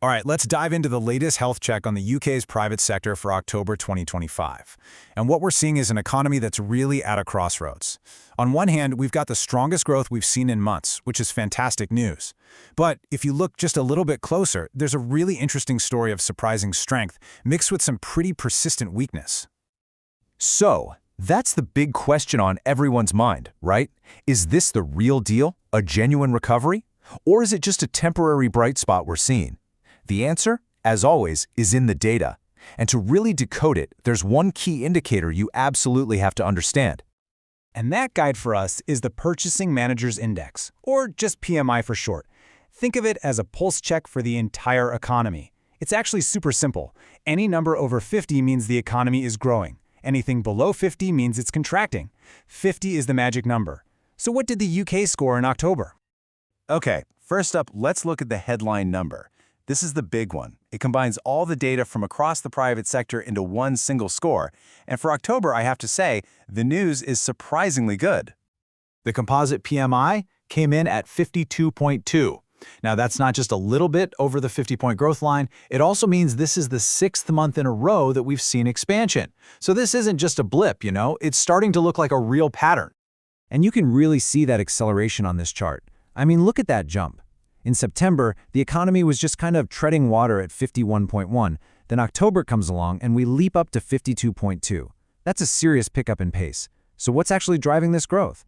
All right, let's dive into the latest health check on the UK's private sector for October 2025. And what we're seeing is an economy that's really at a crossroads. On one hand, we've got the strongest growth we've seen in months, which is fantastic news. But if you look just a little bit closer, there's a really interesting story of surprising strength mixed with some pretty persistent weakness. So, that's the big question on everyone's mind, right? Is this the real deal, a genuine recovery? Or is it just a temporary bright spot we're seeing? The answer, as always, is in the data. And to really decode it, there's one key indicator you absolutely have to understand. And that guide for us is the Purchasing Managers Index, or just PMI for short. Think of it as a pulse check for the entire economy. It's actually super simple. Any number over 50 means the economy is growing. Anything below 50 means it's contracting. 50 is the magic number. So what did the UK score in October? Okay, first up, let's look at the headline number. This is the big one. It combines all the data from across the private sector into one single score. And for October, I have to say, the news is surprisingly good. The composite PMI came in at 52.2. Now, that's not just a little bit over the 50-point growth line. It also means this is the 6th month in a row that we've seen expansion. So this isn't just a blip, it's starting to look like a real pattern. And you can really see that acceleration on this chart. I mean, look at that jump. In September, the economy was just kind of treading water at 51.1. Then October comes along and we leap up to 52.2. That's a serious pickup in pace. So what's actually driving this growth?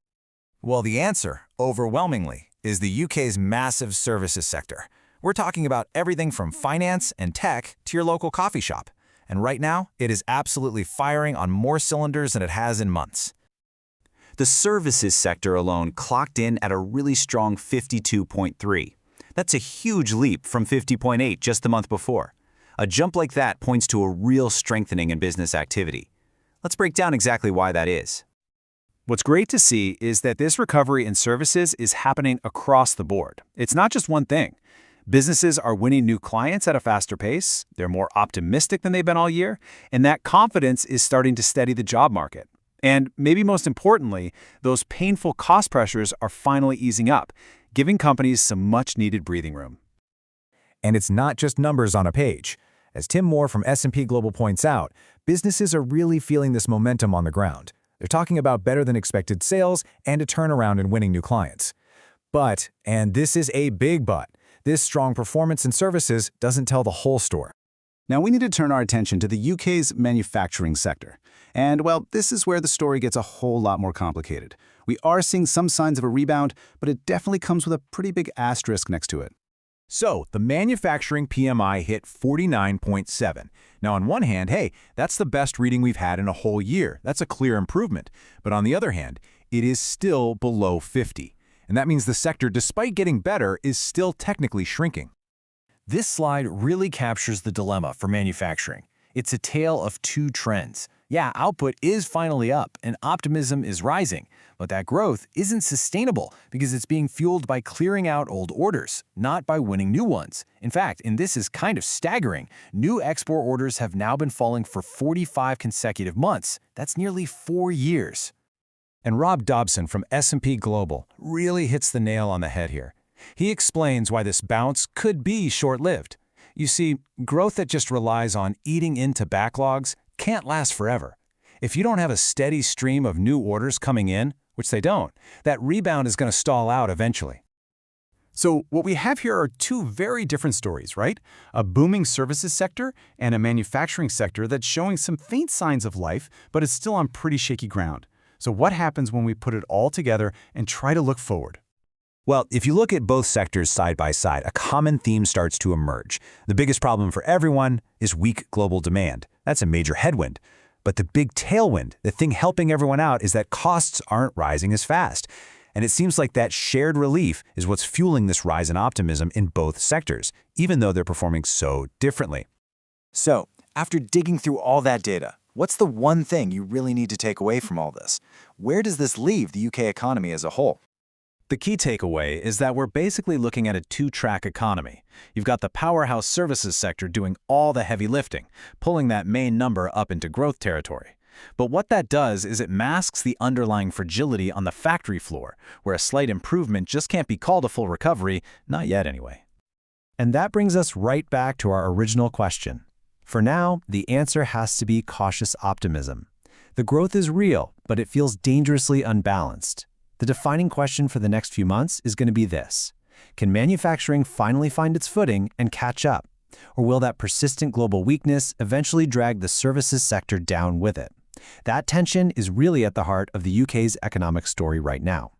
Well, the answer, overwhelmingly, is the UK's massive services sector. We're talking about everything from finance and tech to your local coffee shop. And right now, it is absolutely firing on more cylinders than it has in months. The services sector alone clocked in at a really strong 52.3. That's a huge leap from 50.8 just the month before. A jump like that points to a real strengthening in business activity. Let's break down exactly why that is. What's great to see is that this recovery in services is happening across the board. It's not just one thing. Businesses are winning new clients at a faster pace, they're more optimistic than they've been all year, and that confidence is starting to steady the job market. And maybe most importantly, those painful cost pressures are finally easing up, giving companies some much-needed breathing room. And it's not just numbers on a page. As Tim Moore from S&P Global points out, businesses are really feeling this momentum on the ground. They're talking about better than expected sales and a turnaround in winning new clients. But, and this is a big but, this strong performance in services doesn't tell the whole story. Now we need to turn our attention to the UK's manufacturing sector. And, well, this is where the story gets a whole lot more complicated. We are seeing some signs of a rebound, but it definitely comes with a pretty big asterisk next to it. So, the manufacturing PMI hit 49.7. Now, on one hand, hey, that's the best reading we've had in a whole year. That's a clear improvement. But on the other hand, it is still below 50. And that means the sector, despite getting better, is still technically shrinking. This slide really captures the dilemma for manufacturing. It's a tale of two trends. Yeah, output is finally up and optimism is rising, but that growth isn't sustainable because it's being fueled by clearing out old orders, not by winning new ones. In fact, and this is kind of staggering, new export orders have now been falling for 45 consecutive months. That's nearly 4 years. And Rob Dobson from S&P Global really hits the nail on the head here. He explains why this bounce could be short-lived. You see, growth that just relies on eating into backlogs can't last forever. If you don't have a steady stream of new orders coming in, which they don't, that rebound is going to stall out eventually. So what we have here are two very different stories, right? A booming services sector and a manufacturing sector that's showing some faint signs of life, but is still on pretty shaky ground. So what happens when we put it all together and try to look forward? Well, if you look at both sectors side by side, a common theme starts to emerge. The biggest problem for everyone is weak global demand. That's a major headwind. But the big tailwind, the thing helping everyone out, is that costs aren't rising as fast. And it seems like that shared relief is what's fueling this rise in optimism in both sectors, even though they're performing so differently. So, after digging through all that data, what's the one thing you really need to take away from all this? Where does this leave the UK economy as a whole? The key takeaway is that we're basically looking at a two-track economy. You've got the powerhouse services sector doing all the heavy lifting, pulling that main number up into growth territory. But what that does is it masks the underlying fragility on the factory floor, where a slight improvement just can't be called a full recovery, not yet anyway. And that brings us right back to our original question. For now, the answer has to be cautious optimism. The growth is real, but it feels dangerously unbalanced. The defining question for the next few months is going to be this: can manufacturing finally find its footing and catch up? Or will that persistent global weakness eventually drag the services sector down with it? That tension is really at the heart of the UK's economic story right now.